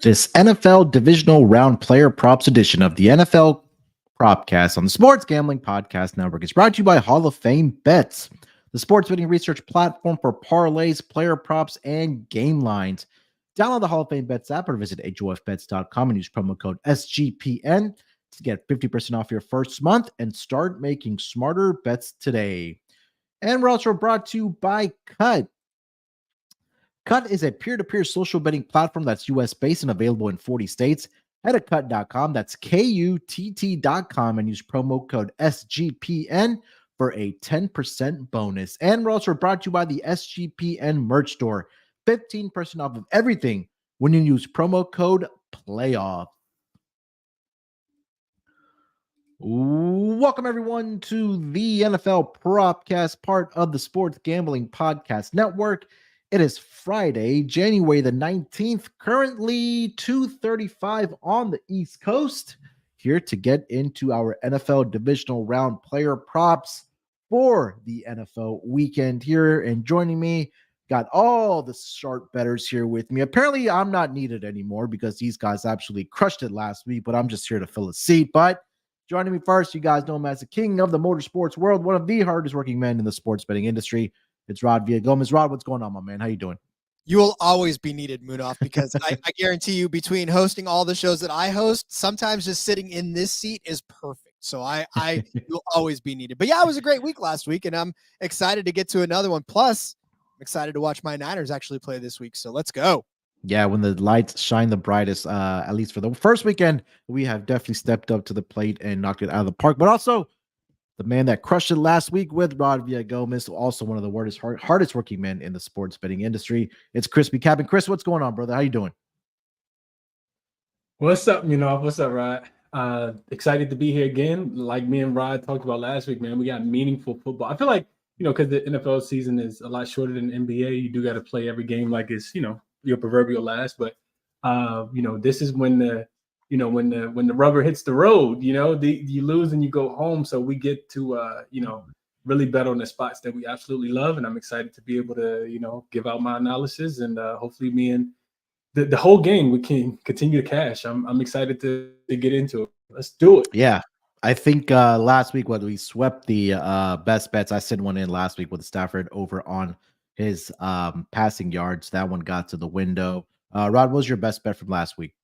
This NFL Divisional Round Player Props edition of the NFL Propcast on the Sports Gambling Podcast Network is brought to you by Hall of Fame Bets, the sports betting research platform for parlays, player props, and game lines. Download the Hall of Fame Bets app or visit hofbets.com and use promo code SGPN to get 50% off your first month and start making smarter bets today. And we're also brought to you by Cut. Cut is a peer-to-peer social betting platform that's US-based and available in 40 states. Head to cut.com, that's KUTT.com, and use promo code SGPN for a 10% bonus. And we're also brought to you by the SGPN merch store. 15% off of everything when you use promo code PLAYOFF. Welcome, everyone, to the NFL Propcast, part of the Sports Gambling Podcast Network. It is Friday, January the 19th, currently 2:35 on the East Coast. Here to get into our NFL Divisional Round player props for the NFL weekend here. And joining me, got all the sharp bettors here with me. Apparently, I'm not needed anymore because these guys absolutely crushed it last week, but I'm just here to fill a seat. But joining me first, you guys know him as the king of the motorsports world, one of the hardest working men in the sports betting industry. It's Rod Villagomez. Rod, what's going on, my man? How you doing? You will always be needed, Munaf, because I guarantee you, between hosting all the shows that I host, sometimes just sitting in this seat is perfect. So you'll always be needed. But yeah, it was a great week last week, and I'm excited to get to another one. Plus, I'm excited to watch my Niners actually play this week. So let's go. Yeah, when the lights shine the brightest, at least for the first weekend, we have definitely stepped up to the plate and knocked it out of the park. But also, the man that crushed it last week with Rod Villagomez, also one of the hardest working men in the sports betting industry. It's ChrisBeCappin. Chris, what's going on, brother? How you doing? What's up, What's up, Rod? Excited to be here again. Like me and Rod talked about last week, man, we got meaningful football. I feel like, because the NFL season is a lot shorter than NBA, you do got to play every game like it's, your proverbial last. But, this is when when the rubber hits the road, you lose and you go home. So we get to, really bet on the spots that we absolutely love. And I'm excited to be able to, give out my analysis, and hopefully me and the whole game, we can continue to cash. I'm excited to get into it. Let's do it. Yeah. I think last week when we swept the best bets, I sent one in last week with Stafford over on his passing yards. That one got to the window. Rod, what was your best bet from last week?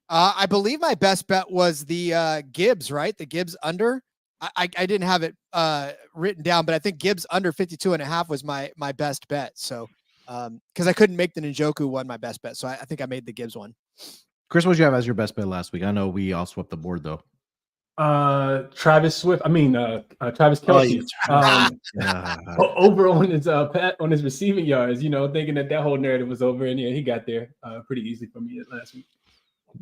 I believe my best bet was the Gibbs, right? The Gibbs under. I didn't have it written down, but I think Gibbs under 52.5 was my best bet. So because I couldn't make the Njoku one my best bet. So I think I made the Gibbs one. Chris, what did you have as your best bet last week? I know we all swept the board though. Travis Kelce. Over on his receiving yards, thinking that whole narrative was over, and yeah, he got there pretty easy for me last week.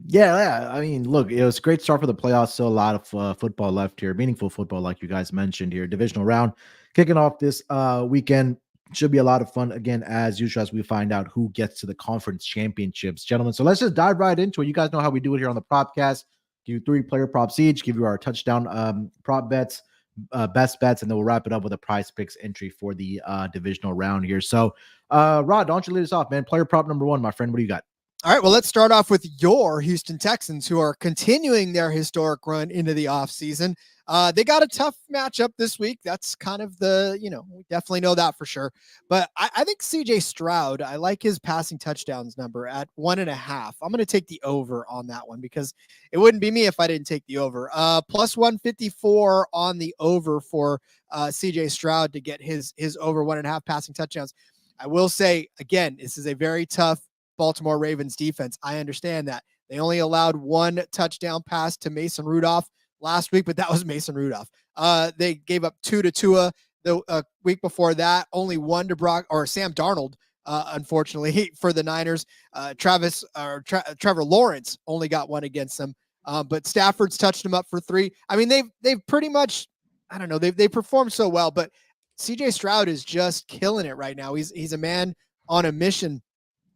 Yeah. I mean, look, it was a great start for the playoffs. Still a lot of football left here, meaningful football, like you guys mentioned here. Divisional round kicking off this weekend. Should be a lot of fun again, as usual, as we find out who gets to the conference championships, gentlemen. So let's just dive right into it. You guys know how we do it here on the Propcast. Give you 3 player props each, give you our touchdown prop bets, best bets, and then we'll wrap it up with a PrizePicks entry for the divisional round here. So, Rod, why don't you lead us off, man? Player prop number 1, my friend. What do you got? All right, well, let's start off with your Houston Texans, who are continuing their historic run into the offseason. They got a tough matchup this week. That's kind of we definitely know that for sure. But I think CJ Stroud, I like his passing touchdowns number at 1.5. I'm going to take the over on that one because it wouldn't be me if I didn't take the over. Plus 154 on the over for CJ Stroud to get his over 1.5 passing touchdowns. I will say, again, this is a very tough Baltimore Ravens defense. I understand that. They only allowed 1 touchdown pass to Mason Rudolph last week, but that was Mason Rudolph. They gave up 2 to Tua the week before that, only 1 to Sam Darnold, unfortunately, for the Niners. Trevor Lawrence only got 1 against them, but Stafford's touched him up for 3. I mean, they've pretty much, I don't know, they performed so well, but CJ Stroud is just killing it right now. He's a man on a mission.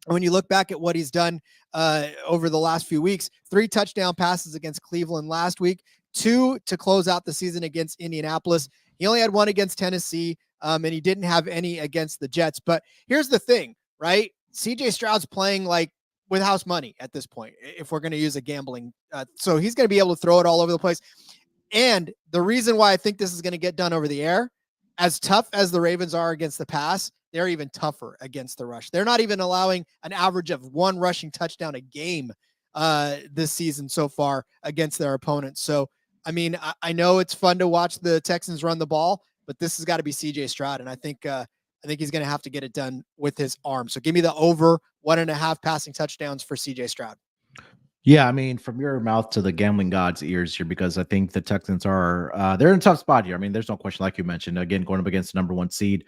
When you look back at what he's done over the last few weeks, 3 touchdown passes against Cleveland last week, 2 to close out the season against Indianapolis. He only had 1 against Tennessee, and he didn't have any against the Jets. But here's the thing, right? CJ Stroud's playing like with house money at this point, if we're going to use a gambling. So he's going to be able to throw it all over the place. And the reason why I think this is going to get done over the air, as tough as the Ravens are against the pass, they're even tougher against the rush. They're not even allowing an average of 1 rushing touchdown a game this season so far against their opponents. So, I mean, I know it's fun to watch the Texans run the ball, but this has got to be CJ Stroud. And I think he's going to have to get it done with his arm. So give me the over 1.5 passing touchdowns for CJ Stroud. Yeah, I mean, from your mouth to the gambling god's ears here, because I think the Texans are they're in a tough spot here. I mean, there's no question, like you mentioned, again, going up against the number 1 seed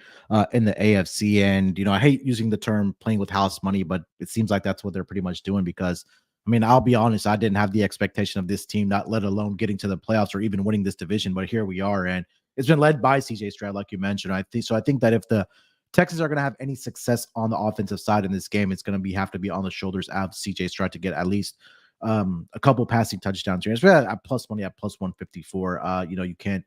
in the AFC. And, you know, I hate using the term playing with house money, but it seems like that's what they're pretty much doing because, I mean, I'll be honest, I didn't have the expectation of this team, not let alone getting to the playoffs or even winning this division, but here we are. And it's been led by CJ Stroud, like you mentioned. I think that if the Texans are going to have any success on the offensive side in this game, it's going to have to be on the shoulders of CJ Stroud to get at least a couple passing touchdowns here. Especially at plus money at plus 154. You know, you can't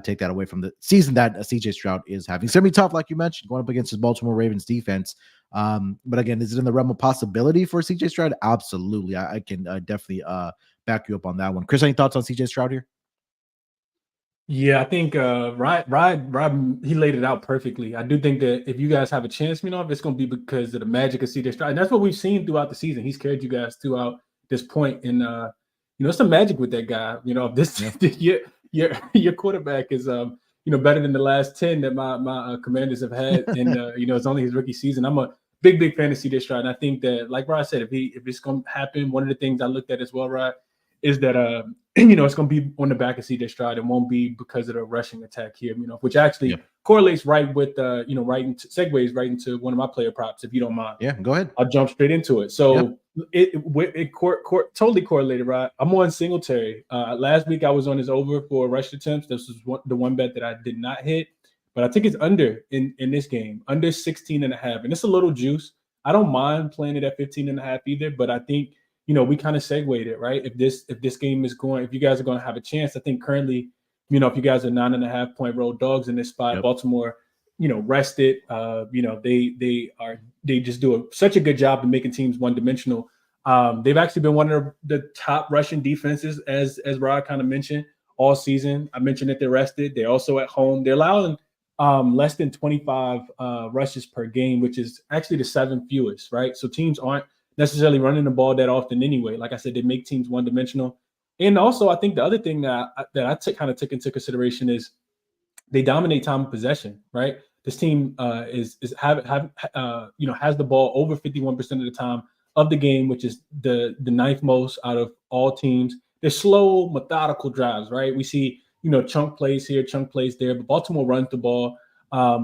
take that away from the season that CJ Stroud is having. It's going to be tough, like you mentioned, going up against the Baltimore Ravens defense. But again, is it in the realm of possibility for CJ Stroud? Absolutely. I can definitely back you up on that one. Chris, any thoughts on CJ Stroud here? Yeah, I think Rob, he laid it out perfectly. I do think that if you guys have a chance, you know, it's going to be because of the magic of CJ Stroud. And that's what we've seen throughout the season. He's carried you guys throughout this point. And, you know, it's the magic with that guy. You know, if this your quarterback is, you know, better than the last 10 that my Commanders have had. And, you know, it's only his rookie season. I'm a big fan of CJ Stroud. And I think that, like Rod said, if it's going to happen, one of the things I looked at as well, Rod, is that you know, it's going to be on the back of CJ Stroud. It won't be because of the rushing attack here, you know, which actually correlates right with you know, segues right into one of my player props, if you don't mind. Yeah, go ahead. I'll jump straight into it. So it totally correlated, right? I'm on Singletary. Last week I was on his over for rush attempts. This was the one bet that I did not hit, but I think it's under in this game, under 16.5, and it's a little juice. I don't mind playing it at 15.5 either, but I think, you know, we kind of segued it, right? If this game is going, if you guys are going to have a chance, I think currently, you know, if you guys are 9.5 point road dogs in this spot, Baltimore, you know, rested. You know, they just do such a good job of making teams one dimensional. They've actually been one of the top rushing defenses, as Rod kind of mentioned, all season. I mentioned that they're rested. They're also at home. They're allowing less than 25 rushes per game, which is actually the 7th fewest, right? So teams aren't necessarily running the ball that often anyway. Like I said, they make teams one dimensional. And also, I think the other thing that I kind of took into consideration is they dominate time of possession, right? This team has the ball over 51% of the time of the game, which is the 9th most out of all teams. They're slow, methodical drives, right? We see, you know, chunk plays here, chunk plays there, but Baltimore runs the ball.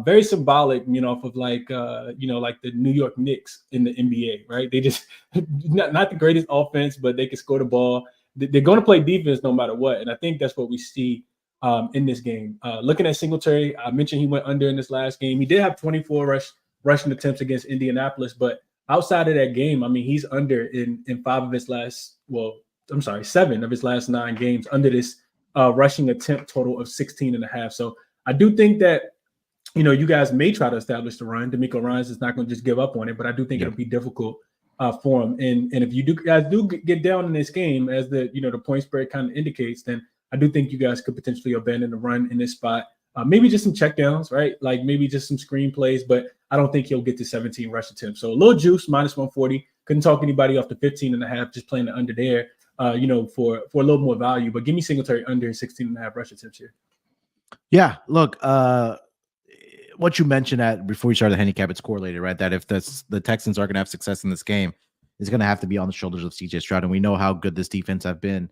Very symbolic, you know, of like, you know, like the New York Knicks in the NBA, right? They just not the greatest offense, but they can score the ball. They're going to play defense no matter what. And I think that's what we see in this game. Looking at Singletary, I mentioned he went under in this last game. He did have 24 rushing attempts against Indianapolis, but outside of that game, I mean, he's under in 7 of his last 9 games under this rushing attempt total of 16.5. So I do think that, you know, you guys may try to establish the run. DeMeco Ryans is not going to just give up on it, but I do think it'll be difficult for him. And if you guys do get down in this game, as the point spread kind of indicates, then I do think you guys could potentially abandon the run in this spot. Maybe just some checkdowns, right? Like maybe just some screen plays, but I don't think he'll get to 17 rush attempts. So a little juice, minus 140. Couldn't talk anybody off the 15.5, just playing the under there, you know, for a little more value. But give me Singletary under 16.5 rush attempts here. Yeah, look, what you mentioned before we started the handicap, it's correlated, right? That if the Texans are going to have success in this game, it's going to have to be on the shoulders of CJ Stroud. And we know how good this defense have been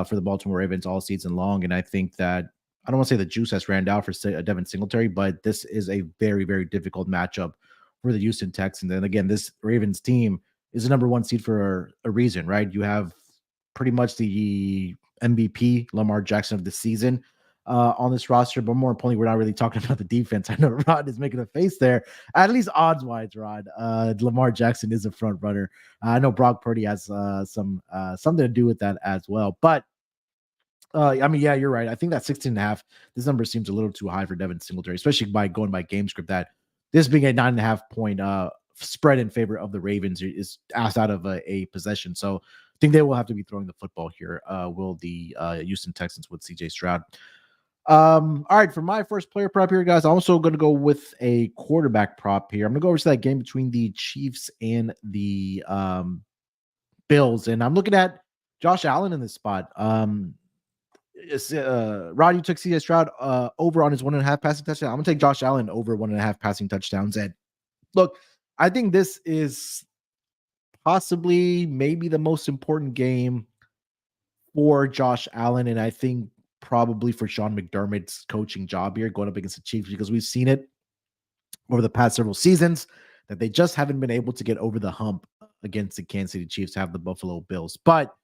for the Baltimore Ravens all season long. And I think that, I don't want to say the juice has ran out for Devin Singletary, but this is a very, very difficult matchup for the Houston Texans. And again, this Ravens team is the number 1 seed for a reason, right? You have pretty much the MVP, Lamar Jackson, of the season on this roster, but more importantly, we're not really talking about the defense. I know Rod is making a face there, at least odds-wise, Rod. Lamar Jackson is a front runner. I know Brock Purdy has something to do with that as well, but I mean, yeah, you're right. I think that 16.5, this number seems a little too high for Devin Singletary, especially by going by game script, that this being a 9.5 point spread in favor of the Ravens is asked out of a possession. So I think they will have to be throwing the football here. Will the Houston Texans with CJ Stroud? All right, for my first player prop here, guys, I'm also going to go with a quarterback prop here. I'm going to go over to that game between the Chiefs and the Bills, and I'm looking at Josh Allen in this spot. Rod, you took CJ Stroud over on his 1.5 passing touchdown. I'm going to take Josh Allen over 1.5 passing touchdowns. And look, I think this is possibly maybe the most important game for Josh Allen, and I think probably for Sean McDermott's coaching job here, going up against the Chiefs, because we've seen it over the past several seasons that they just haven't been able to get over the hump against the Kansas City Chiefs to have the Buffalo Bills. But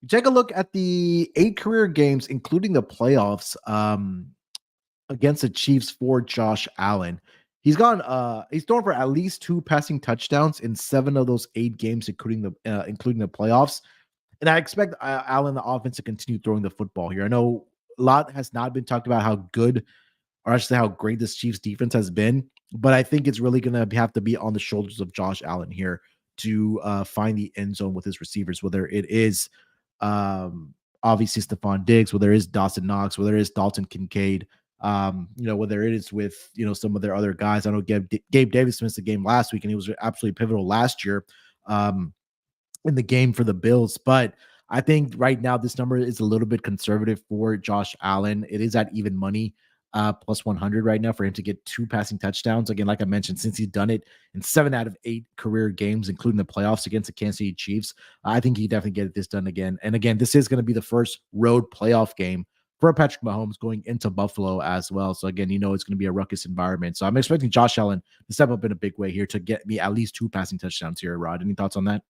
you take a look at the 8 career games, including the playoffs, against the Chiefs for Josh Allen. He's thrown for at least 2 passing touchdowns in 7 of those 8 games, including the playoffs. And I expect Allen, the offense, to continue throwing the football here. I know a lot has not been talked about how good, or actually how great this Chiefs defense has been, but I think it's really going to have to be on the shoulders of Josh Allen here to find the end zone with his receivers, whether it is obviously Stephon Diggs, whether it is Dawson Knox, whether it is Dalton Kincaid, whether it is with, some of their other guys. I know Gabe Davis missed the game last week, and he was absolutely pivotal last year in the game for the Bills. But I think right now this number is a little bit conservative for Josh Allen. It is at even money, plus 100 right now for him to get 2 passing touchdowns. Again, like I mentioned, since he's done it in 7 out of 8 career games, including the playoffs against the Kansas City Chiefs, I think he definitely get this done again. And again, this is going to be the first road playoff game for Patrick Mahomes going into Buffalo as well. So again, it's going to be a ruckus environment. So I'm expecting Josh Allen to step up in a big way here to get me at least 2 passing touchdowns here. Rod, any thoughts on that?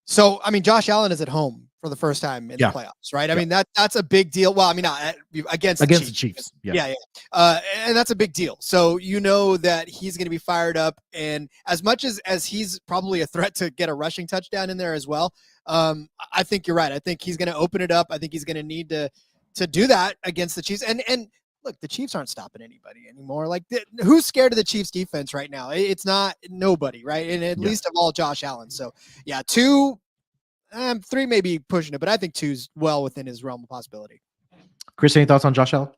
So, I mean, Josh Allen is at home for the first time in the playoffs, right? I mean, that's a big deal. Well, I mean, not against the Chiefs. Yeah. And that's a big deal. So, that he's going to be fired up. And as much as he's probably a threat to get a rushing touchdown in there as well, I think you're right. I think he's going to open it up. I think he's going to need to do that against the Chiefs. And look, the Chiefs aren't stopping anybody anymore. Like, who's scared of the Chiefs defense right now? It's not nobody, right? And at least of all, Josh Allen. So, 2, 3 may be pushing it, but I think 2's well within his realm of possibility. Chris, any thoughts on Josh Allen?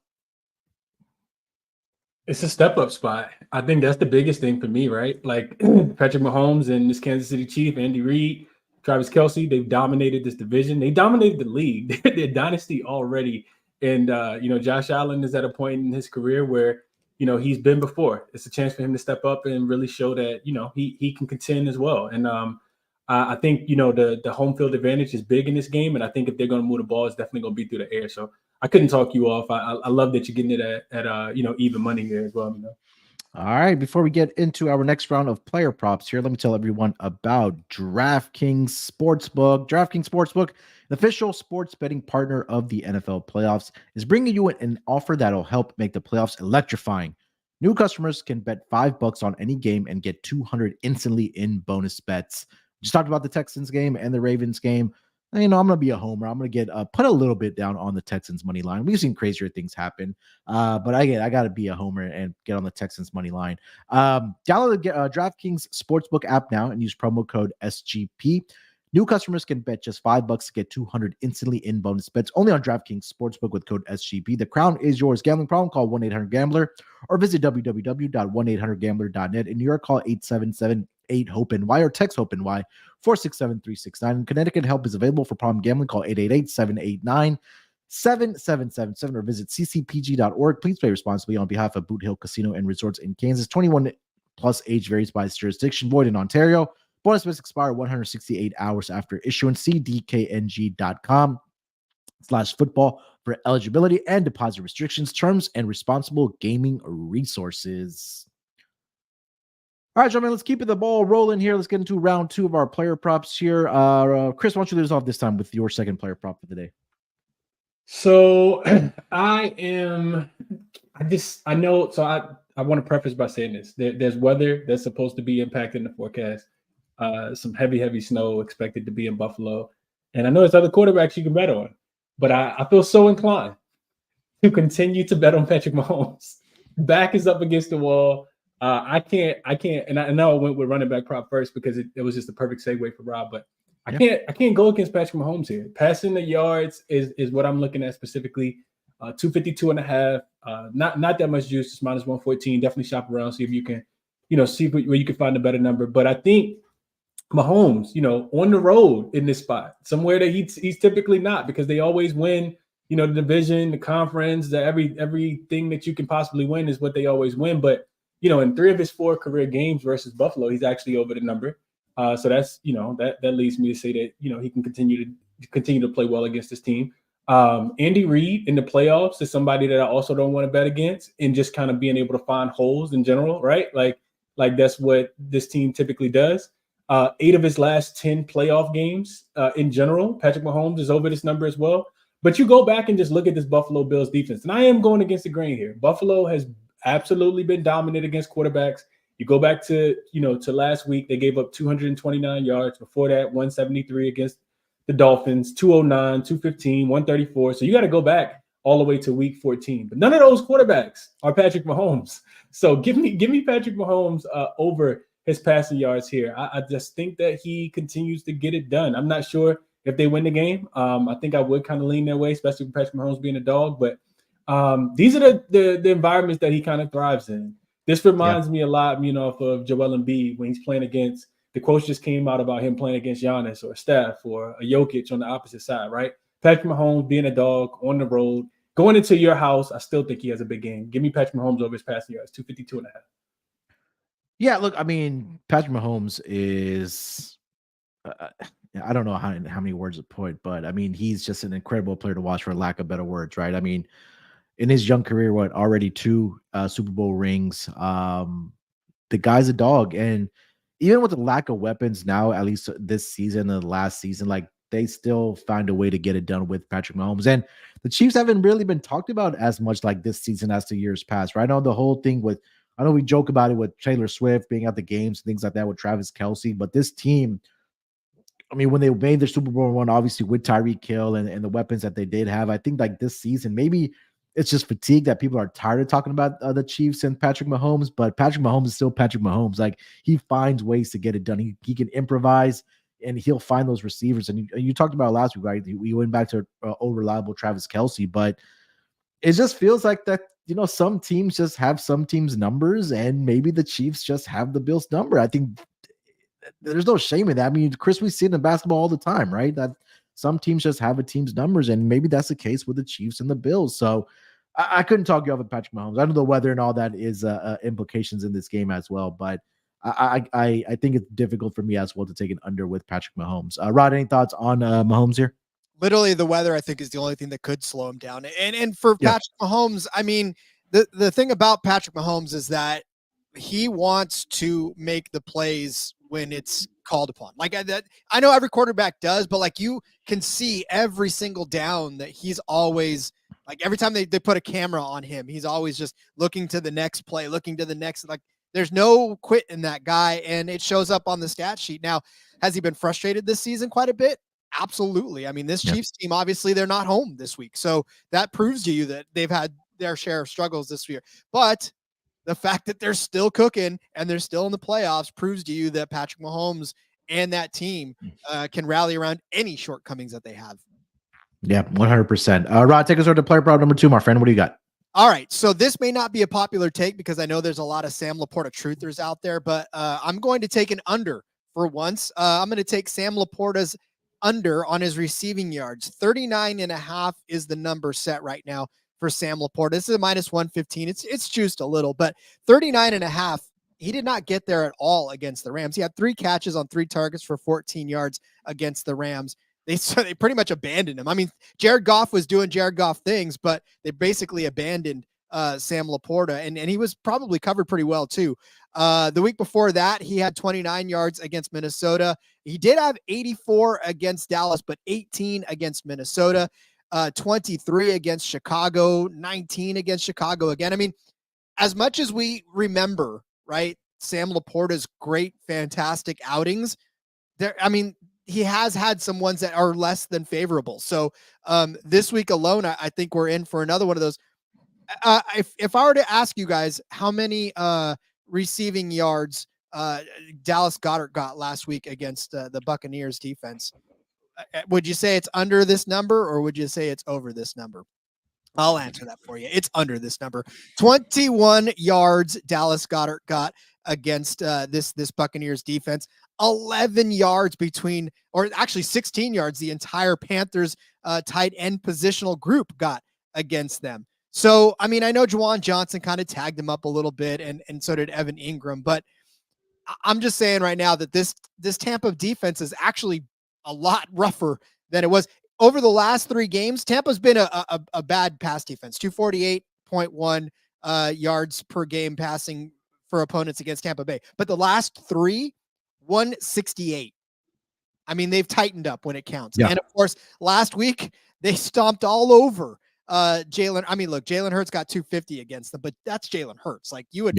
It's a step-up spot. I think that's the biggest thing for me, right? Like, Patrick Mahomes and this Kansas City Chief, Andy Reid, Travis Kelce, they've dominated this division. They dominated the league. They're dynasty already. And, Josh Allen is at a point in his career where, he's been before. It's a chance for him to step up and really show that, he can contend as well. And I think, the home field advantage is big in this game. And I think if they're going to move the ball, it's definitely going to be through the air. So I couldn't talk you off. I love that you're getting it at even money here as well. All right, before we get into our next round of player props here, let me tell everyone about DraftKings Sportsbook. DraftKings Sportsbook, the official sports betting partner of the NFL playoffs, is bringing you an offer that'll help make the playoffs electrifying. New customers can bet $5 on any game and get $200 instantly in bonus bets. Just talked about the Texans game and the Ravens game. I'm going to be a homer. I'm going to get put a little bit down on the Texans money line. We've seen crazier things happen, but I got to be a homer and get on the Texans money line. Download the DraftKings Sportsbook app now and use promo code SGP. New customers can bet just $5 to get $200 instantly in bonus bets only on DraftKings Sportsbook with code SGP. The crown is yours. Gambling problem? Call 1-800-GAMBLER or visit www.1800gambler.net. In New York, call 877-8-HOPENY or text HOPENY 467-369. In Connecticut, help is available for problem gambling. Call 888-789-7777 or visit ccpg.org. Please play responsibly on behalf of Boot Hill Casino and Resorts in Kansas. 21 plus age varies by jurisdiction. Void in Ontario. Bonus bets expire 168 hours after issuance. See dkng.com/football for eligibility and deposit restrictions, terms, and responsible gaming resources. All right, gentlemen, let's keep the ball rolling here. Let's get into round 2 of our player props here. Chris, why don't you lead us off this time with your second player prop for the day? So I want to preface by saying this. There's weather that's supposed to be impacting the forecast. Some heavy snow expected to be in Buffalo. And I know there's other quarterbacks you can bet on, but I feel so inclined to continue to bet on Patrick Mahomes. Back is up against the wall. I can't, and I know I went with running back prop first because it was just the perfect segue for Rob, but I can't go against Patrick Mahomes here. Passing the yards is what I'm looking at specifically. 252.5. Not that much juice. It's minus 114. Definitely shop around, see if you can, see where you can find a better number. But I think Mahomes, on the road in this spot, somewhere that he's typically not, because they always win. The division, the conference, everything that you can possibly win is what they always win. But in 3 of his 4 career games versus Buffalo, he's actually over the number. So that's that leads me to say that he can continue to play well against this team. Andy Reid in the playoffs is somebody that I also don't want to bet against, and just kind of being able to find holes in general, right? Like that's what this team typically does. 8 of his last 10 playoff games in general, Patrick Mahomes is over this number as well. But you go back and just look at this Buffalo Bills defense, and I am going against the grain here. Buffalo has absolutely been dominant against quarterbacks. You go back to to last week, they gave up 229 yards. Before that, 173 against the Dolphins, 209, 215, 134. So you got to go back all the way to week 14. But none of those quarterbacks are Patrick Mahomes. So give me Patrick Mahomes over his passing yards here. I just think that he continues to get it done. I'm not sure if they win the game. I think I would kind of lean their way, especially with Patrick Mahomes being a dog. But these are the environments that he kind of thrives in. This reminds me a lot, of Joel Embiid when he's playing against. The quotes just came out about him playing against Giannis or Steph or a Jokic on the opposite side, right? Patrick Mahomes being a dog on the road, going into your house, I still think he has a big game. Give me Patrick Mahomes over his passing yards, 252.5. Yeah, look, I mean, Patrick Mahomes is, I don't know how many words to put, but I mean, he's just an incredible player to watch, for lack of better words, right? I mean, in his young career, already 2 Super Bowl rings. The guy's a dog, and even with the lack of weapons now, at least this season and the last season, like, they still find a way to get it done with Patrick Mahomes. And the Chiefs haven't really been talked about as much like this season as the years past, right? I know the whole thing with, I know we joke about it with Taylor Swift being at the games, things like that with Travis Kelce, but this team, I mean, when they made the Super Bowl run, obviously with Tyreek Hill and the weapons that they did have, I think like this season, maybe it's just fatigue that people are tired of talking about the Chiefs and Patrick Mahomes, but Patrick Mahomes is still Patrick Mahomes. Like, he finds ways to get it done. He can improvise, and he'll find those receivers. And you talked about it last week, right? We went back to old reliable Travis Kelce, but it just feels like that, some teams just have some teams' numbers, and maybe the Chiefs just have the Bills' number. I think there's no shame in that. I mean, Chris, we see it in basketball all the time, right? That some teams just have a team's numbers, and maybe that's the case with the Chiefs and the Bills. So I couldn't talk you off of Patrick Mahomes. I know the weather and all that is implications in this game as well, but I think it's difficult for me as well to take an under with Patrick Mahomes. Rod, any thoughts on Mahomes here? Literally, the weather, I think, is the only thing that could slow him down. And for Patrick Mahomes, I mean, the thing about Patrick Mahomes is that he wants to make the plays when it's called upon. Like, I know every quarterback does, but like, you can see every single down that he's always, like, every time they put a camera on him, he's always just looking to the next play, looking to the next, like, there's no quit in that guy, and it shows up on the stat sheet. Now, has he been frustrated this season quite a bit? Absolutely. I mean, this Chiefs team, obviously they're not home this week. So that proves to you that they've had their share of struggles this year. But the fact that they're still cooking and they're still in the playoffs proves to you that Patrick Mahomes and that team can rally around any shortcomings that they have. Yeah, 100%. Rod, take us over to player prop number 2, my friend. What do you got? All right. So this may not be a popular take because I know there's a lot of Sam Laporta truthers out there, but I'm going to take an under for once. I'm going to take Sam Laporta's under on his receiving yards. 39.5 is the number set right now for Sam Laporta. This is a minus 115. It's juiced a little, but 39.5, he did not get there at all against the Rams. He had 3 catches on 3 targets for 14 yards against the Rams. They pretty much abandoned him. I mean, Jared Goff was doing Jared Goff things, but they basically abandoned Sam Laporta, and he was probably covered pretty well too. The week before that, he had 29 yards against Minnesota. He did have 84 against Dallas, but 18 against Minnesota, 23 against Chicago, 19 against Chicago again. I mean, as much as we remember, right, Sam Laporta's great, fantastic outings, I mean, he has had some ones that are less than favorable. So this week alone, I think we're in for another one of those. If I were to ask you guys how many receiving yards Dallas Goedert got last week against the Buccaneers defense. Would you say it's under this number, or would you say it's over this number? I'll answer that for you. It's under this number. 21 yards Dallas Goedert got against this Buccaneers defense. 11 yards between, or actually 16 yards, the entire Panthers tight end positional group got against them. So, I mean, I know Juwan Johnson kind of tagged him up a little bit, and so did Evan Ingram, but I'm just saying right now that this Tampa defense is actually a lot rougher than it was. Over the last 3 games, Tampa's been a bad pass defense, 248.1 yards per game passing for opponents against Tampa Bay. But the last 3, 168. I mean, they've tightened up when it counts. Yeah. And of course, last week, they stomped all over Jalen. I mean, look, Jalen Hurts got 250 against them, but that's Jalen Hurts. Like, you would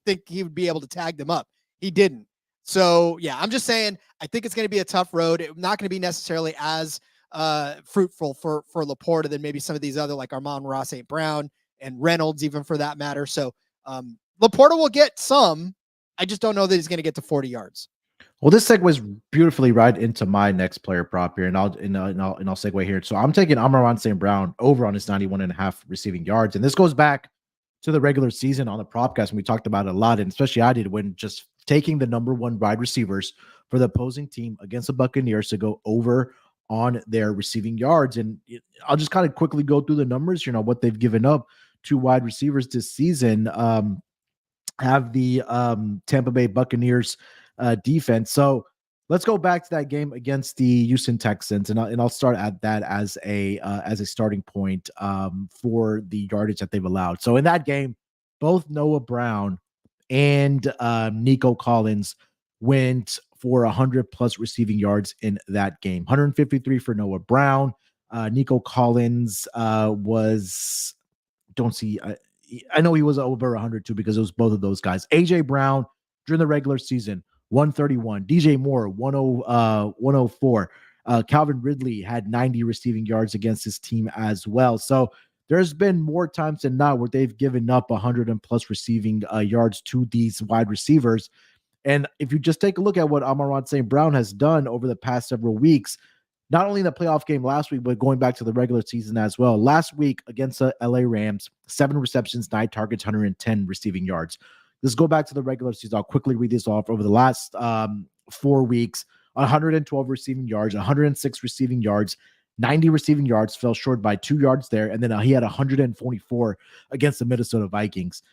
think he would be able to tag them up. He didn't. So, yeah, I'm just saying, I think it's going to be a tough road. It's not going to be necessarily as fruitful for Laporta than maybe some of these other, like Amon-Ra St. Brown and Reynolds, even for that matter. So Laporta will get some. I just don't know that he's going to get to 40 yards. Well, this segues beautifully right into my next player prop here, and I'll segue here. So I'm taking Amon-Ra St. Brown over on his 91.5 receiving yards, and this goes back to the regular season on the Propcast, and we talked about it a lot, and especially I did, when just taking the number 1 wide receivers for the opposing team against the Buccaneers to go over on their receiving yards. And I'll just kind of quickly go through the numbers, what they've given up to wide receivers this season. Have the Tampa Bay Buccaneers defense. So let's go back to that game against the Houston Texans, and I'll start at that as a starting point for the yardage that they've allowed. So in that game, both Noah Brown and Nico Collins went for 100+ receiving yards in that game. 153 for Noah Brown. Nico Collins was, I know he was over 100 too, because it was both of those guys. AJ Brown during the regular season, 131. DJ Moore, 104. Calvin Ridley had 90 receiving yards against his team as well. So there's been more times than not where they've given up 100+ receiving yards to these wide receivers. And if you just take a look at what Amon-Ra St. Brown has done over the past several weeks, not only in the playoff game last week, but going back to the regular season as well. Last week against the LA Rams, 7 receptions, 9 targets, 110 receiving yards. Let's go back to the regular season. I'll quickly read this off. Over the last 4 weeks, 112 receiving yards, 106 receiving yards, 90 receiving yards, fell short by 2 yards there. And then he had 144 against the Minnesota Vikings.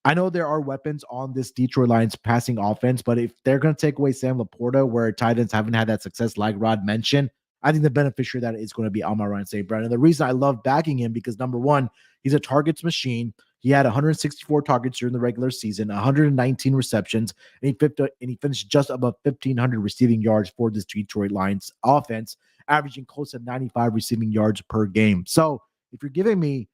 I know there are weapons on this Detroit Lions passing offense, but if they're going to take away Sam Laporta, where tight ends haven't had that success, like Rod mentioned, I think the beneficiary of that is going to be Amon-Ra St. Brown. And the reason I love backing him, because number 1, he's a targets machine. He had 164 targets during the regular season, 119 receptions, and he finished just above 1,500 receiving yards for this Detroit Lions offense, averaging close to 95 receiving yards per game. So if you're giving me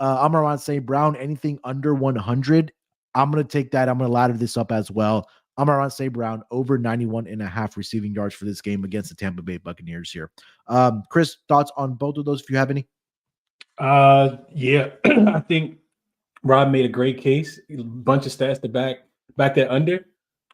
Amon-Ra St. Brown anything under 100, I'm going to take that. I'm going to ladder this up as well. Amon-Ra St. Brown over 91.5 receiving yards for this game against the Tampa Bay Buccaneers here. Chris, thoughts on both of those if you have any? Yeah, I think Rob made a great case. A bunch of stats to back that under.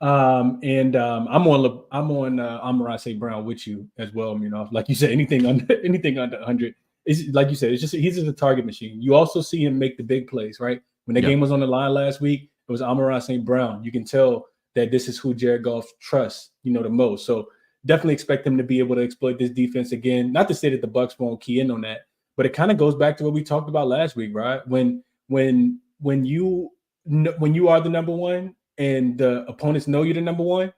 I'm on Amon-Ra St. Brown with you as well. Like you said, anything under 100 is, like you said, he's just a target machine. You also see him make the big plays, right? When the game was on the line last week, it was Amon-Ra St. Brown. You can tell that this is who Jared Goff trusts, the most. So definitely expect him to be able to exploit this defense again. Not to say that the Bucs won't key in on that, but it kind of goes back to what we talked about last week, right? When you are the number 1 and the opponents know you're the number 1,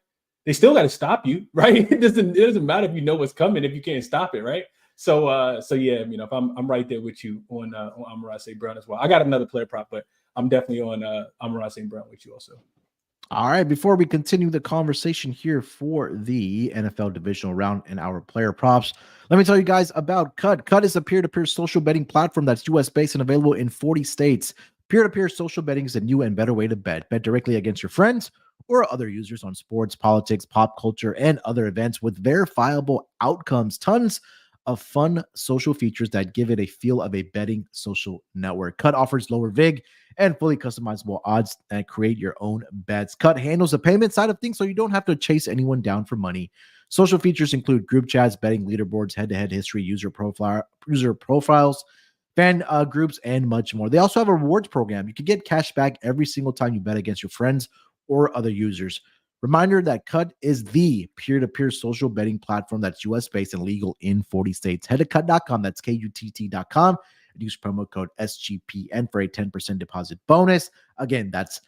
they still got to stop you, right? It doesn't matter if you know what's coming if you can't stop it, right? So yeah, if I'm right there with you on Amon-Ra St. Brown as well. I got another player prop, but I'm definitely on Amon-Ra St. Brown with you also. All right, before we continue the conversation here for the NFL divisional round and our player props, let me tell you guys about Cut. Cut is a peer-to-peer social betting platform that's US-based and available in 40 states. Peer-to-peer social betting is a new and better way to bet. Bet directly against your friends or other users on sports, politics, pop culture, and other events with verifiable outcomes. Tons of fun social features that give it a feel of a betting social network. Cut offers lower VIG and fully customizable odds and create your own bets. Cut handles the payment side of things, so you don't have to chase anyone down for money. Social features include group chats, betting leaderboards, head-to-head history, user profiles, fan groups, and much more. They also have a rewards program. You can get cash back every single time you bet against your friends or other users. Reminder that Cut is the peer-to-peer social betting platform that's US-based and legal in 40 states. Head to cut.com, that's KUTT.com, and use promo code SGPN for a 10% deposit bonus. Again, that's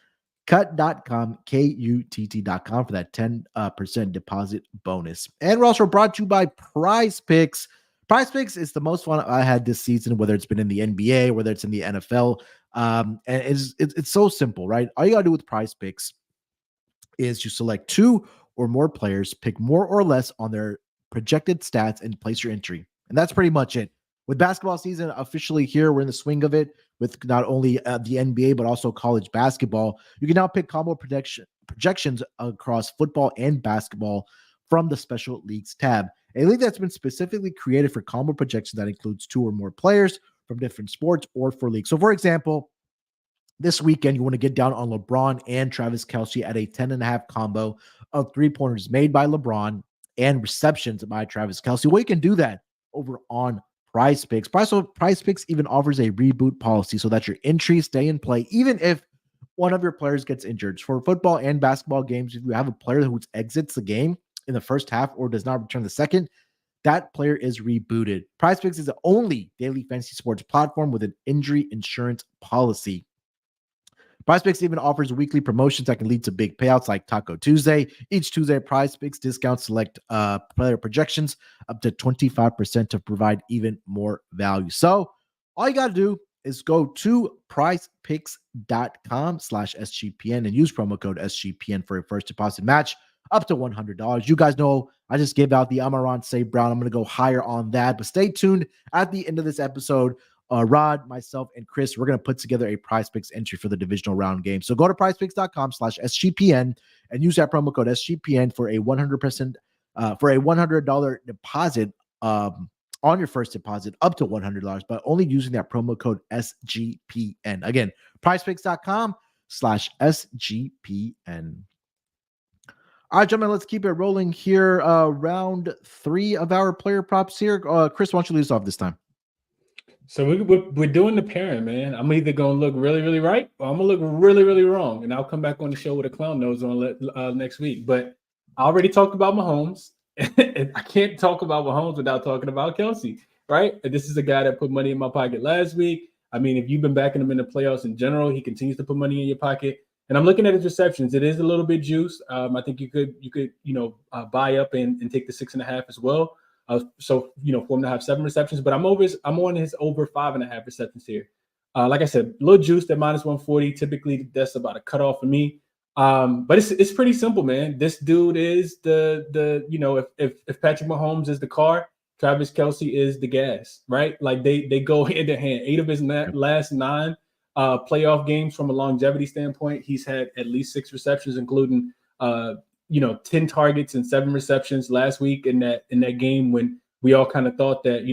cut.com, KUTT.com for that 10% deposit bonus. And we're also brought to you by PrizePicks. PrizePicks is the most fun I had this season, whether it's been in the NBA, whether it's in the NFL. And it's so simple, right? All you got to do with PrizePicks is you select two or more players, pick more or less on their projected stats, and place your entry. And that's pretty much it. With basketball season officially here, we're in the swing of it with not only the NBA, but also college basketball. You can now pick combo projections across football and basketball from the Special Leagues tab. A league that's been specifically created for combo projections that includes two or more players from different sports or for leagues. So, for example, this weekend, you want to get down on LeBron and Travis Kelce at a 10.5 combo of 3-pointers made by LeBron and receptions by Travis Kelce. Well, you can do that over on PrizePicks. PrizePicks even offers a reboot policy so that your entries stay in play even if one of your players gets injured. For football and basketball games, if you have a player who exits the game in the first half or does not return the second, that player is rebooted. PrizePicks is the only daily fantasy sports platform with an injury insurance policy. PrizePicks even offers weekly promotions that can lead to big payouts like Taco Tuesday. Each Tuesday, PrizePicks discounts select player projections up to 25% to provide even more value. So all you got to do is go to prizepicks.com/SGPN and use promo code SGPN for a first deposit match up to $100. You guys know I just gave out the Amaron St. Brown. I'm going to go higher on that, but stay tuned at the end of this episode. Rod, myself, and Chris, we're going to put together a PrizePicks entry for the divisional round game. So go to prizepicks.com/SGPN and use that promo code SGPN for a 100% for a $100 deposit on your first deposit up to $100, but only using that promo code SGPN. Again, prizepicks.com/SGPN. All right, gentlemen, let's keep it rolling here. Round 3 of our player props here. Chris, why don't you lead us off this time? So we're doing the pairing, man. I'm either going to look really, really right or I'm going to look really, really wrong. And I'll come back on the show with a clown nose on next week. But I already talked about Mahomes. I can't talk about Mahomes without talking about Kelce, right? This is a guy that put money in my pocket last week. I mean, if you've been backing him in the playoffs in general, he continues to put money in your pocket. And I'm looking at his receptions. It is a little bit juiced. I think you could buy up and take the 6.5 as well. So for him to have 7 receptions, but I'm on his over 5.5 receptions here. Like I said, a little juiced at -140. Typically, that's about a cutoff for me. But it's pretty simple, man. This dude is if Patrick Mahomes is the car, Travis Kelce is the gas, right? Like they go hand in hand. 8 of his last 9 playoff games from a longevity standpoint, he's had at least 6 receptions, including 10 targets and 7 receptions last week in that game when we all kind of thought that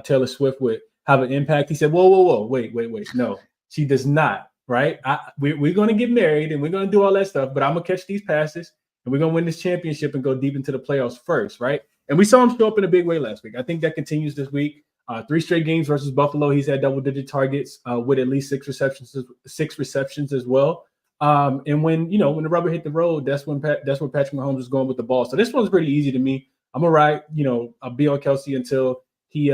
Taylor Swift would have an impact. He said, whoa, wait, no, she does not. Right? We're going to get married and we're going to do all that stuff, but I'm going to catch these passes and we're going to win this championship and go deep into the playoffs first, right? And we saw him show up in a big way last week. I think that continues this week. 3 straight games versus Buffalo. He's had double-digit targets with at least 6 receptions as well. And when the rubber hit the road, that's where Patrick Mahomes is going with the ball. So this one's pretty easy to me. I'm gonna ride, I'll be on Kelce until he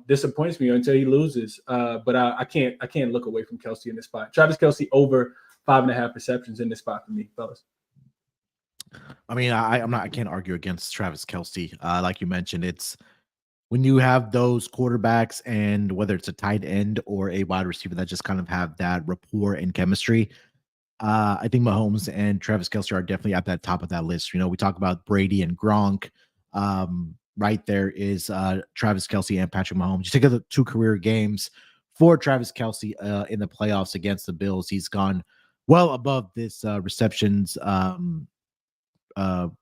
disappoints me or until he loses. But I can't look away from Kelce in this spot. Travis Kelce over 5.5 receptions in this spot for me, fellas. I mean, I can't argue against Travis Kelce. Like you mentioned, it's when you have those quarterbacks and whether it's a tight end or a wide receiver that just kind of have that rapport and chemistry. I think Mahomes and Travis Kelce are definitely at that top of that list. We talk about Brady and Gronk. Right there is Travis Kelce and Patrick Mahomes. You take the 2 career games for Travis Kelce in the playoffs against the Bills. He's gone well above this receptions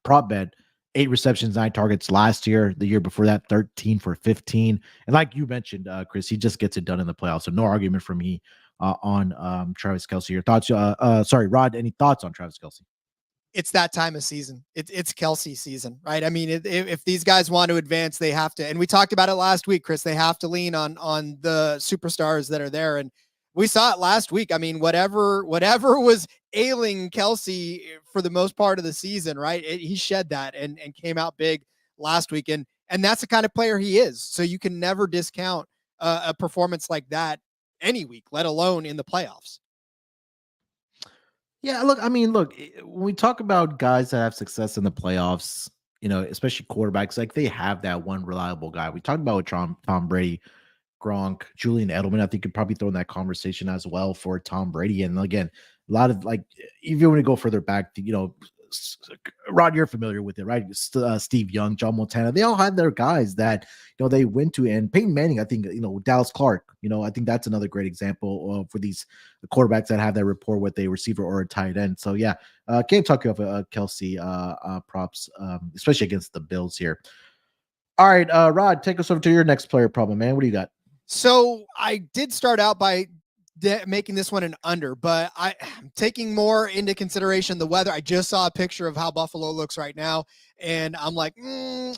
prop bet 8 receptions, 9 targets last year. The year before that, 13 for 15. And like you mentioned, Chris, he just gets it done in the playoffs. So no argument from me on Travis Kelce. Your thoughts? Sorry, Rod. Any thoughts on Travis Kelce? It's that time of season. It's Kelce season, right? I mean, if these guys want to advance, they have to. And we talked about it last week, Chris. They have to lean on the superstars that are there, and we saw it last week. I mean, whatever was ailing Kelce for the most part of the season, right? He shed that and came out big last week, and that's the kind of player he is. So you can never discount a performance like that any week, let alone in the playoffs. Yeah, look, when we talk about guys that have success in the playoffs, especially quarterbacks, like they have that one reliable guy. We talked about with Tom Brady, Gronk, Julian Edelman. I think could probably throw in that conversation as well for Tom Brady. And again, a lot of like, if you want to go further back, Rod, you're familiar with it, right? Steve Young, John Montana, they all had their guys that they went to. And Peyton Manning, I think, Dallas Clark, I think that's another great example for these quarterbacks that have that rapport with a receiver or a tight end. So yeah, can't talk about Kelce props, especially against the Bills here. All right, Rod, take us over to your next player problem, man. What do you got? So I did start out by making this one an under, but I'm taking more into consideration the weather. I just saw a picture of how Buffalo looks right now, and I'm like,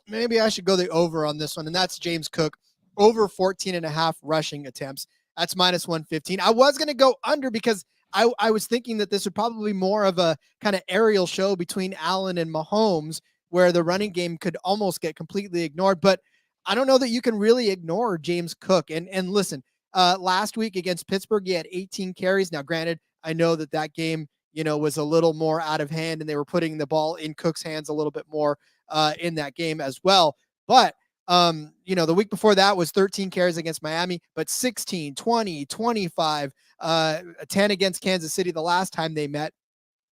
maybe I should go the over on this one, and that's James Cook, over 14.5 rushing attempts. That's minus 115. I was going to go under because I was thinking that this would probably be more of a kind of aerial show between Allen and Mahomes, where the running game could almost get completely ignored, but I don't know that you can really ignore James Cook. And listen, last week against Pittsburgh, he had 18 carries. Now, granted, I know that game, was a little more out of hand, and they were putting the ball in Cook's hands a little bit more in that game as well. But, the week before that was 13 carries against Miami, but 16, 20, 25, 10 against Kansas City the last time they met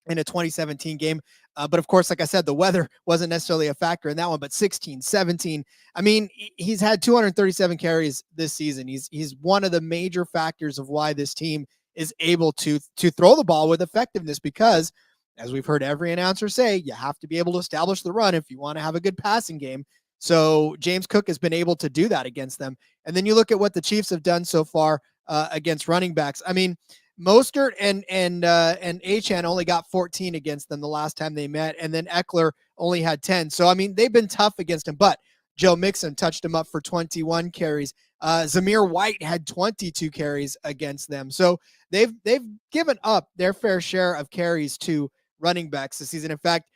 in a 2017 game. But of course, like I said, the weather wasn't necessarily a factor in that one, but 16, 17. I mean, he's had 237 carries this season. He's one of the major factors of why this team is able to throw the ball with effectiveness, because as we've heard every announcer say, you have to be able to establish the run if you want to have a good passing game. So James Cook has been able to do that against them. And then you look at what the Chiefs have done so far against running backs. I mean, Mostert and Achane only got 14 against them the last time they met, and then Eckler only had 10. So I mean, they've been tough against him. But Joe Mixon touched him up for 21 carries. Zamir White had 22 carries against them. So they've given up their fair share of carries to running backs this season. In fact,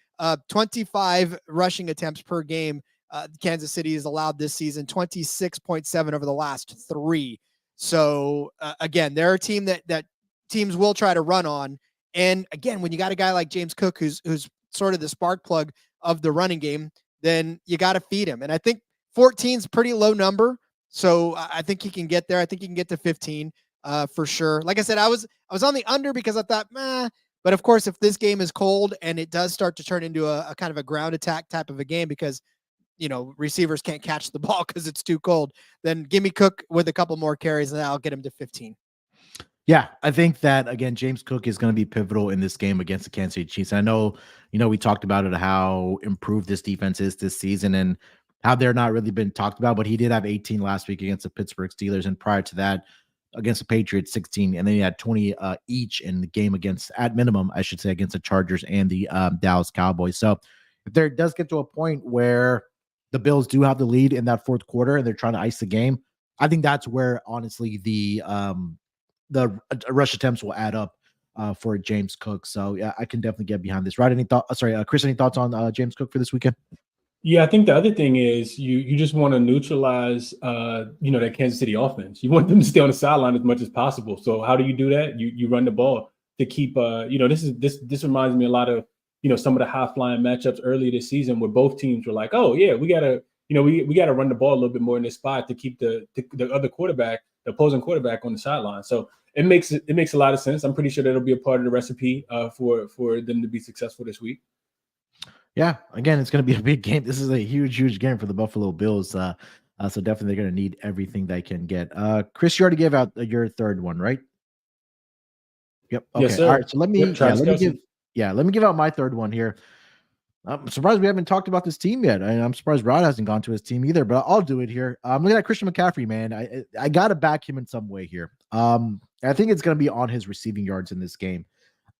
25 rushing attempts per game. Kansas City has allowed this season, 26.7 over the last 3. So again, they're a team that teams will try to run on. And again, when you got a guy like James Cook, who's sort of the spark plug of the running game, then you got to feed him. And I think 14 is a pretty low number. So I think he can get there. I think he can get to 15 for sure. Like I said, I was on the under because I thought, but of course, if this game is cold and it does start to turn into a kind of a ground attack type of a game, because receivers can't catch the ball because it's too cold, then give me Cook with a couple more carries and I'll get him to 15. Yeah, I think that, again, James Cook is going to be pivotal in this game against the Kansas City Chiefs. I know, we talked about it, how improved this defense is this season and how they're not really been talked about, but he did have 18 last week against the Pittsburgh Steelers. And prior to that, against the Patriots, 16. And then he had 20 each in the game against, at minimum, I should say, against the Chargers and the Dallas Cowboys. So if there does get to a point where the Bills do have the lead in that fourth quarter and they're trying to ice the game, I think that's where, honestly, the rush attempts will add up for James Cook. So yeah, I can definitely get behind this. Right? Any thought? Sorry, Chris, any thoughts on James Cook for this weekend? Yeah, I think the other thing is you just want to neutralize that Kansas City offense. You want them to stay on the sideline as much as possible. So how do you do that? You run the ball to keep this reminds me a lot of some of the high flying matchups earlier this season where both teams were like, oh yeah, we gotta we gotta run the ball a little bit more in this spot to keep the other quarterback, the opposing quarterback, on the sideline. So it makes a lot of sense. I'm pretty sure that'll be a part of the recipe for them to be successful this week. Yeah, again, it's going to be a big game. This is a huge game for the Buffalo Bills. So definitely they're going to need everything they can get. Chris, you already gave out your third one, right? Yep. Okay. Yes, sir. All right. So let me give out my third one here. I'm surprised we haven't talked about this team yet. I'm surprised Rod hasn't gone to his team either, but I'll do it here. I'm looking at Christian McCaffrey, man. I got to back him in some way here. I think it's going to be on his receiving yards in this game.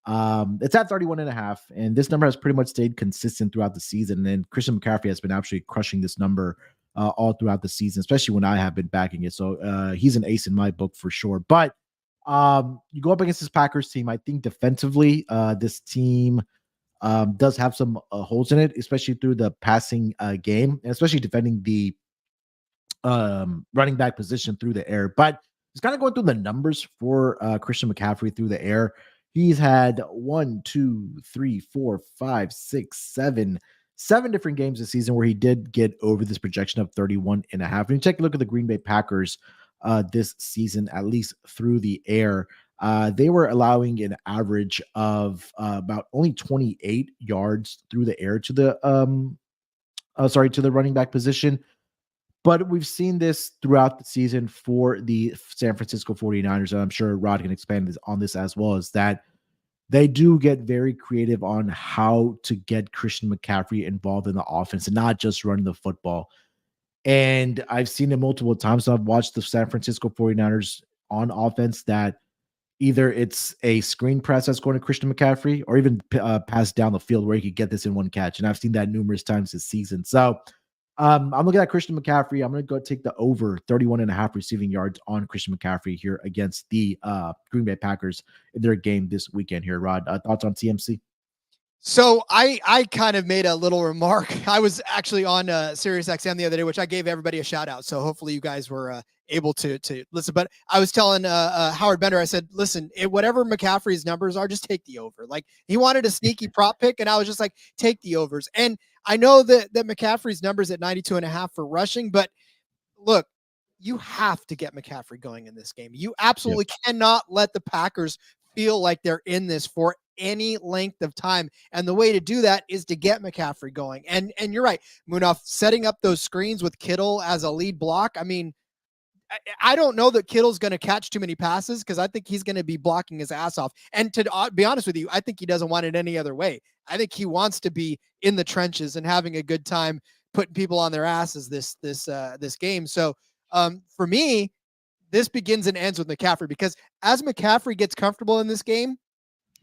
It's at 31.5, and this number has pretty much stayed consistent throughout the season. And then Christian McCaffrey has been absolutely crushing this number all throughout the season, especially when I have been backing it. So he's an ace in my book for sure. But you go up against this Packers team. I think defensively, this team does have some holes in it, especially through the passing game, and especially defending the running back position through the air. But just kind of going through the numbers for Christian McCaffrey through the air. He's had 1, 2, 3, 4, 5, 6, 7 different games this season where he did get over this projection of 31.5. When you take a look at the Green Bay Packers this season, at least through the air, they were allowing an average of about only 28 yards through the air to the to the running back position. But we've seen this throughout the season for the San Francisco 49ers, and I'm sure Rod can expand on this as well, is that they do get very creative on how to get Christian McCaffrey involved in the offense and not just running the football. And I've seen it multiple times. I've watched the San Francisco 49ers on offense that either it's a screen press that's going to Christian McCaffrey or even pass down the field where he could get this in one catch. And I've seen that numerous times this season. So I'm looking at Christian McCaffrey. I'm going to go take the over 31.5 receiving yards on Christian McCaffrey here against the Green Bay Packers in their game this weekend here. Rod, thoughts on CMC? So I kind of made a little remark. I was actually on Sirius XM the other day, which I gave everybody a shout out. So hopefully you guys were able to listen. But I was telling Howard Bender, I said, listen, whatever McCaffrey's numbers are, just take the over. Like, he wanted a sneaky prop pick, and I was just like, take the overs. And I know that McCaffrey's numbers at 92.5 for rushing, but look, you have to get McCaffrey going in this game. You absolutely cannot let the Packers feel like they're in this for any length of time. And the way to do that is to get McCaffrey going. And you're right, Munaf, setting up those screens with Kittle as a lead block. I mean, I don't know that Kittle's going to catch too many passes because I think he's going to be blocking his ass off. And to be honest with you, I think he doesn't want it any other way. I think he wants to be in the trenches and having a good time putting people on their asses this game. So for me, this begins and ends with McCaffrey, because as McCaffrey gets comfortable in this game,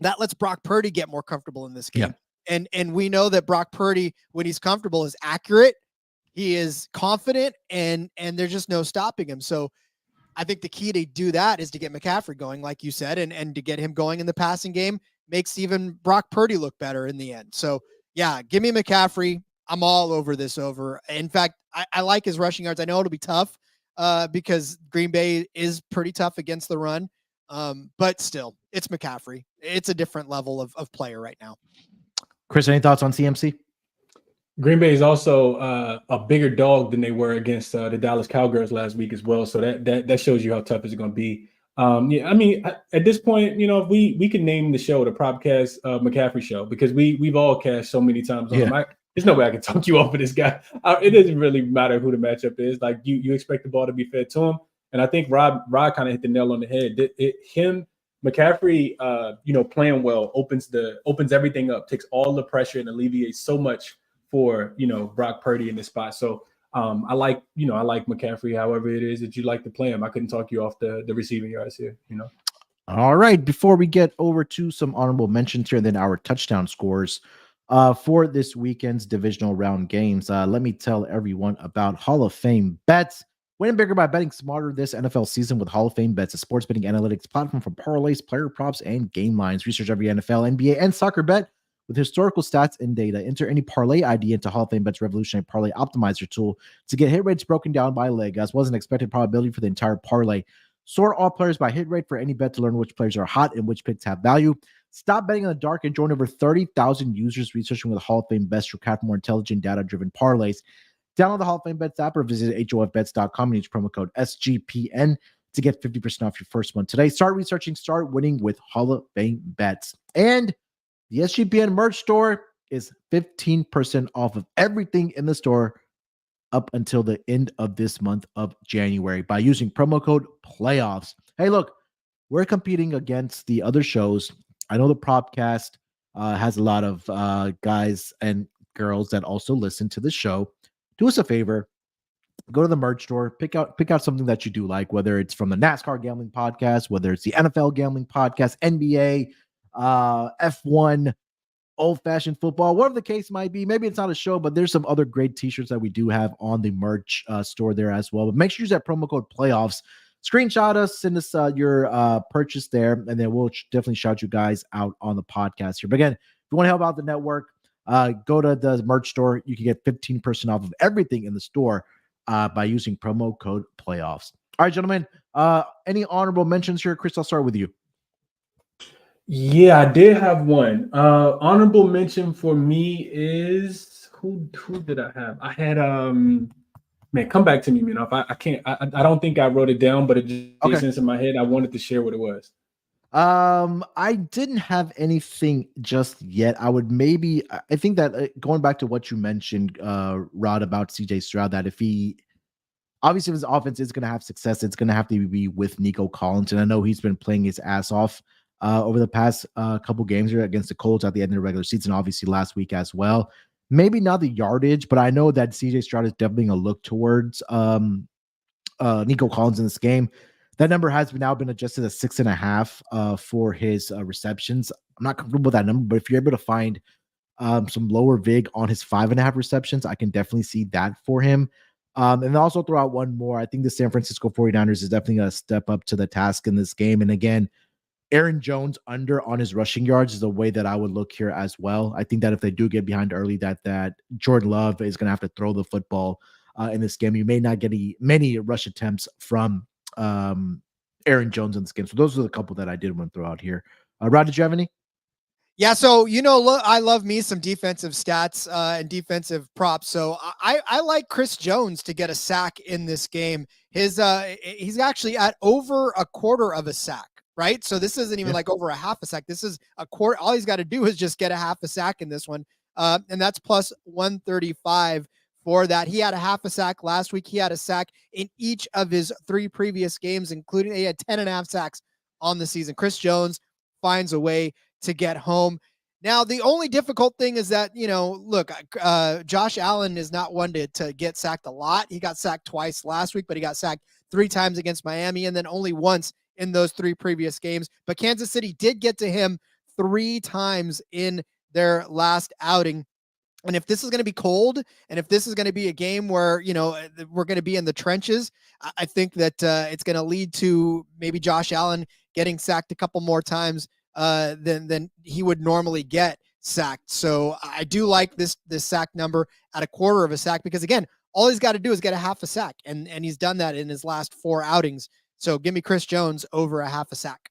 that lets Brock Purdy get more comfortable in this game. Yeah. And we know that Brock Purdy, when he's comfortable, is accurate. He is confident, and there's just no stopping him. So I think the key to do that is to get McCaffrey going, like you said, and to get him going in the passing game makes even Brock Purdy look better in the end. So yeah, give me McCaffrey. I'm all over this over. In fact, I like his rushing yards. I know it'll be tough because Green Bay is pretty tough against the run. But still, it's McCaffrey. It's a different level of player right now. Chris, any thoughts on CMC? Green Bay is also a bigger dog than they were against the Dallas Cowgirls last week as well. So that shows you how tough it's going to be. Yeah, I mean, at this point, you know, if we can name the show the Propcast McCaffrey show, because we've all cast so many times on him. There's no way I can talk you off of this guy. It doesn't really matter who the matchup is. Like, you expect the ball to be fed to him. And I think Rod kind of hit the nail on the head. McCaffrey, playing well opens everything up, takes all the pressure and alleviates so much for, Brock Purdy in this spot. So I like McCaffrey, however it is that you like to play him. I couldn't talk you off the receiving yards here, All right. Before we get over to some honorable mentions here, and then our touchdown scores for this weekend's divisional round games, let me tell everyone about Hall of Fame Bets. Win bigger by betting smarter this NFL season with Hall of Fame Bets, a sports betting analytics platform for parlays, player props, and game lines. Research every NFL, NBA, and soccer bet with historical stats and data. Enter any parlay ID into Hall of Fame Bet's revolutionary parlay optimizer tool to get hit rates broken down by leg, as well as an expected probability for the entire parlay. Sort all players by hit rate for any bet to learn which players are hot and which picks have value. Stop betting in the dark and join over 30,000 users researching with Hall of Fame Bets to craft more intelligent, data-driven parlays. Download the Hall of Fame Bets app or visit hofbets.com and use promo code SGPN to get 50% off your first one today. Start researching, start winning with Hall of Fame Bets. And the SGPN merch store is 15% off of everything in the store up until the end of this month of January by using promo code PLAYOFFS. Hey, look, we're competing against the other shows. I know the Propcast has a lot of guys and girls that also listen to the show, do us a favor. Go to the merch store, pick out something that you do like, whether it's from the NASCAR gambling podcast, whether it's the NFL gambling podcast, NBA, F1, old-fashioned football, whatever the case might be. Maybe it's not a show, but there's some other great t-shirts that we do have on the merch store there as well. But make sure you use that promo code playoffs. Screenshot us, send us your purchase there, and then we'll definitely shout you guys out on the podcast here. But again, if you want to help out the network, go to the merch store. You can get 15% off of everything in the store by using promo code playoffs. All right, gentlemen, any honorable mentions here? Chris, I'll start with you. Yeah, I did have one. Honorable mention for me is who did I have? I had man, come back to me, man. I can't. I don't think I wrote it down, but it just made sense in my head. I wanted to share what it was. I didn't have anything just yet. I think that going back to what you mentioned, Rod, about CJ Stroud, that if his offense is going to have success, it's going to have to be with Nico Collins. And I know he's been playing his ass off over the past couple games here against the Colts at the end of the regular season, obviously last week as well. Maybe not the yardage, but I know that CJ Stroud is definitely a look towards Nico Collins in this game. That number has now been adjusted to 6.5 for his receptions. I'm not comfortable with that number, but if you're able to find some lower vig on his 5.5 receptions, I can definitely see that for him. And also throw out one more. I think the San Francisco 49ers is definitely going to step up to the task in this game. And again, Aaron Jones under on his rushing yards is the way that I would look here as well. I think that if they do get behind early, that Jordan Love is going to have to throw the football in this game. You may not get many rush attempts from Aaron Jones in this game. So those are the couple that I did want to throw out here. Rod, did you have any? Yeah, so I love me some defensive stats and defensive props. So I like Chris Jones to get a sack in this game. He's actually at over a quarter of a sack, right? So this isn't even like over a half a sack. This is a quarter. All he's got to do is just get a half a sack in this one, and that's plus 135 for that. He had a half a sack last week. He had a sack in each of his 3 previous games, including he had 10.5 sacks on the season. Chris Jones finds a way to get home. Now, the only difficult thing is that, look, Josh Allen is not one to get sacked a lot. He got sacked twice last week, but he got sacked 3 times against Miami and then only once in those 3 previous games. But Kansas City did get to him 3 times in their last outing. And if this is going to be cold, and if this is going to be a game where, we're going to be in the trenches, I think that it's going to lead to maybe Josh Allen getting sacked a couple more times than he would normally get sacked. So I do like this sack number at a quarter of a sack, because again, all he's got to do is get a half a sack, and he's done that in his last 4 outings. So give me Chris Jones over a half a sack.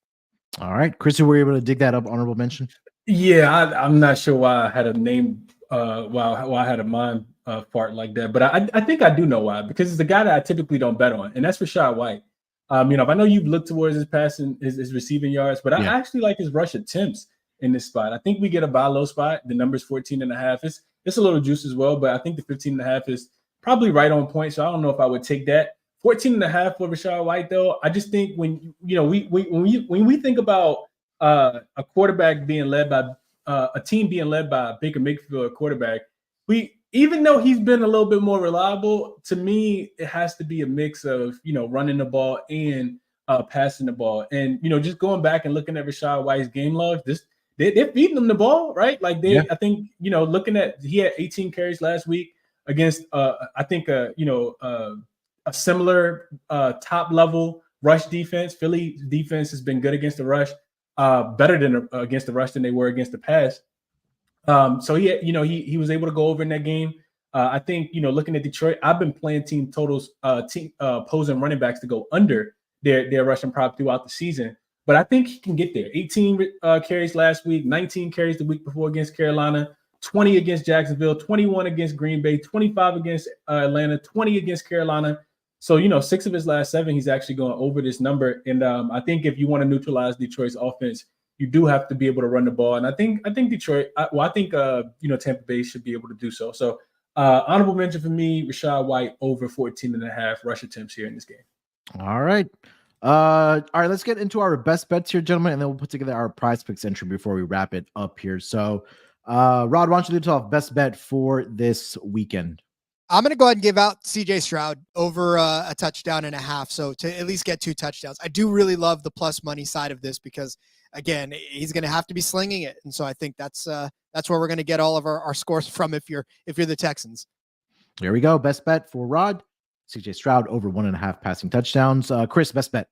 All right, Chris, were you able to dig that up? Honorable mention? Yeah, I'm not sure why I had a name, why I had a mind fart like that, but I think I do know why, because it's the guy that I typically don't bet on, and that's Rachaad White. I know you've looked towards his passing, his receiving yards, but I actually like his rush attempts in this spot. I think we get a buy low spot. The number's 14.5. It's a little juice as well, but I think the 15.5 is probably right on point. So I don't know if I would take that. 14.5 for Rachaad White, though. I just think when we think about a quarterback being led by a team being led by Baker Mayfield, a quarterback, even though he's been a little bit more reliable, to me, it has to be a mix of, running the ball and passing the ball. And, just going back and looking at Rachaad White's game logs, they're feeding him the ball, right? Like I think, looking at, he had 18 carries last week against, I think, a similar top level rush defense. Philly defense has been good against the rush, better than against the rush than they were against the pass. So he was able to go over in that game. I think, looking at Detroit, I've been playing team totals, opposing running backs to go under their rushing prop throughout the season. But I think he can get there. 18 carries last week, 19 carries the week before against Carolina, 20 against Jacksonville, 21 against Green Bay, 25 against Atlanta, 20 against Carolina. So, 6 of his last 7, he's actually going over this number. And I think if you want to neutralize Detroit's offense, you do have to be able to run the ball. And I think Detroit, I think Tampa Bay should be able to do so. So honorable mention for me, Rachaad White over 14.5 rush attempts here in this game. All right. Let's get into our best bets here, gentlemen, and then we'll put together our prize picks entry before we wrap it up here. So Rod, why don't you lead us off? Best bet for this weekend. I'm going to go ahead and give out CJ Stroud over a touchdown and a half. So to at least get 2 touchdowns. I do really love the plus money side of this because, again, he's going to have to be slinging it. And so I think that's where we're going to get all of our scores from if you're the Texans. There we go. Best bet for Rod. CJ Stroud over 1.5 passing touchdowns. Chris, best bet.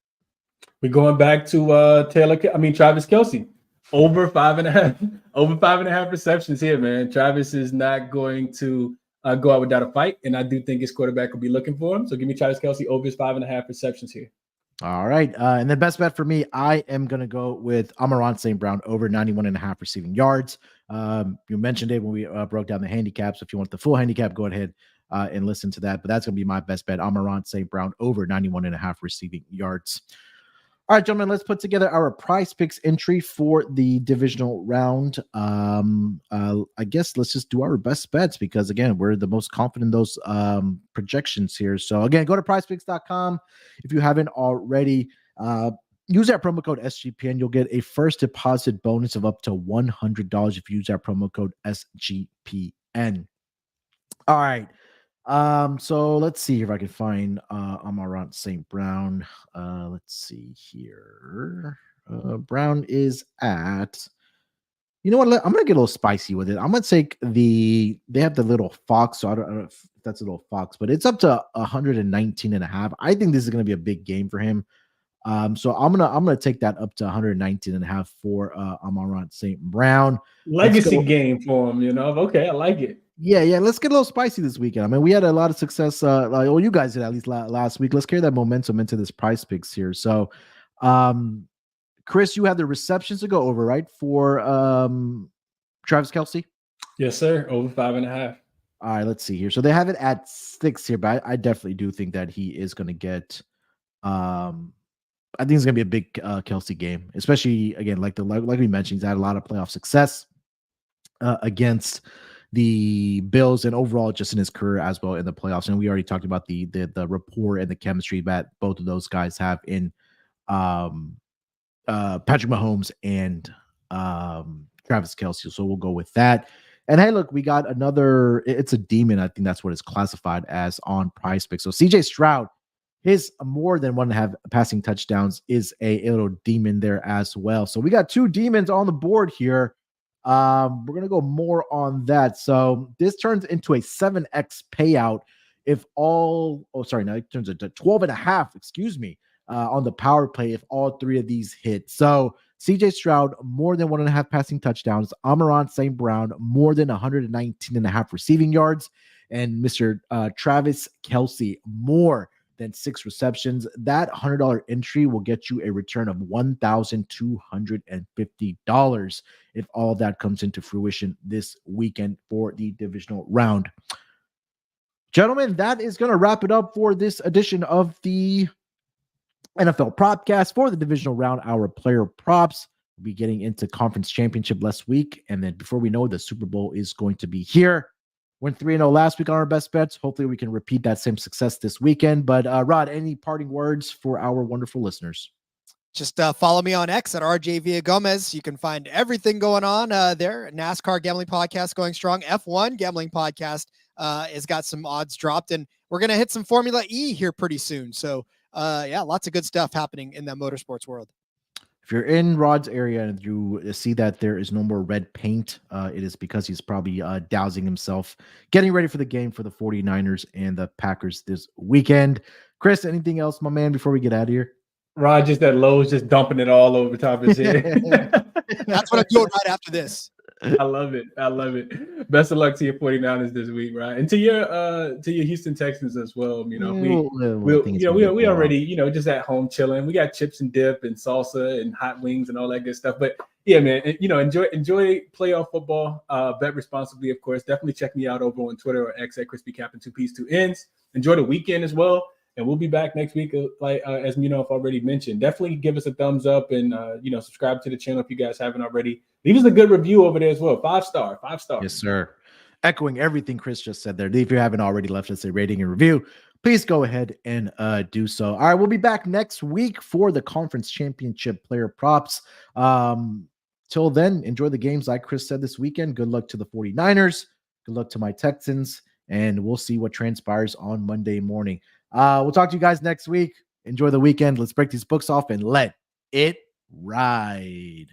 We're going back to Travis Kelce. Over 5.5. Over 5.5 receptions here, man. Travis is not going to go out without a fight, and I do think his quarterback will be looking for him. So give me Travis Kelce over his 5.5 receptions here. All right. And the best bet for me, I am going to go with Amon-Ra St. Brown over 91.5 receiving yards. You mentioned it when we broke down the handicaps. If you want the full handicap, go ahead and listen to that. But that's going to be my best bet. Amon-Ra St. Brown over 91.5 receiving yards. All right, gentlemen, let's put together our PrizePicks entry for the divisional round. I guess let's just do our best bets because, again, we're the most confident in those projections here. So, again, go to prizepicks.com. If you haven't already, use that promo code SGPN. You'll get a first deposit bonus of up to $100 if you use that promo code SGPN. All right. So let's see if I can find Amon-Ra St. Brown. Let's see here. Brown is at, you know what? I'm gonna get a little spicy with it. I'm gonna take they have the little fox, so I don't know if that's a little fox, but it's up to 119.5. I think this is gonna be a big game for him. So I'm gonna take that up to 119.5 for Amon-Ra St. Brown. Legacy game for him, Okay, I like it. Yeah. Let's get a little spicy this weekend. I mean, we had a lot of success. You guys did at least last week. Let's carry that momentum into this PrizePicks here. So, Chris, you have the receptions to go over, right? For Travis Kelce? Yes, sir. Over 5.5. All right, let's see here. So they have it at 6 here, but I definitely do think that he is going to get. I think it's going to be a big Kelce game, especially again, like we mentioned, he's had a lot of playoff success against the Bills and overall just in his career as well in the playoffs. And we already talked about the rapport and the chemistry that both of those guys have in Patrick Mahomes and Travis Kelce. So we'll go with that. And hey, look, we got another, it's a demon. I think that's what it's classified as on PrizePicks. So CJ Stroud, his more than 1.5 passing touchdowns is a little demon there as well. So we got 2 demons on the board here. We're going to go more on that. So this turns into a 7x payout if now it turns into 12.5, on the power play if all 3 of these hit. So CJ Stroud, more than 1.5 passing touchdowns. Amon-Ra St. Brown, more than 119.5 receiving yards. And Mr. Travis Kelce, more than 6 receptions. That $100 entry will get you a return of $1,250 if all of that comes into fruition this weekend for the divisional round. Gentlemen, that is going to wrap it up for this edition of the NFL Propcast for the divisional round. Our player props will be getting into conference championship last week. And then before we know it, the Super Bowl is going to be here. Went 3-0 last week on our best bets. Hopefully we can repeat that same success this weekend. But Rod, any parting words for our wonderful listeners? Just follow me on X at RJ Villagomez. You can find everything going on there. NASCAR Gambling Podcast going strong. F1 Gambling Podcast has got some odds dropped. And we're going to hit some Formula E here pretty soon. So, lots of good stuff happening in the motorsports world. If you're in Rod's area and you see that there is no more red paint, it is because he's probably dousing himself, getting ready for the game for the 49ers and the Packers this weekend. Chris, anything else, my man, before we get out of here? Rod, just that Lowe's just dumping it all over top of his head. That's what I'm doing right after this. I love it. Best of luck to your 49ers this week, right? And to your Houston Texans as well. We already, just at home chilling. We got chips and dip and salsa and hot wings and all that good stuff. But yeah, man, enjoy playoff football. Bet responsibly, of course. Definitely check me out over on Twitter or X at ChrisBeCappin, 2 P's, 2 N's. Enjoy the weekend as well. And we'll be back next week, as Munaf already mentioned. Definitely give us a thumbs up and, subscribe to the channel if you guys haven't already. Leave us a good review over there as well. 5-star. Yes, sir. Echoing everything Chris just said there. If you haven't already left us a rating and review, please go ahead and do so. All right, we'll be back next week for the conference championship player props. Till then, enjoy the games like Chris said this weekend. Good luck to the 49ers. Good luck to my Texans. And we'll see what transpires on Monday morning. We'll talk to you guys next week. Enjoy the weekend. Let's break these books off and let it ride.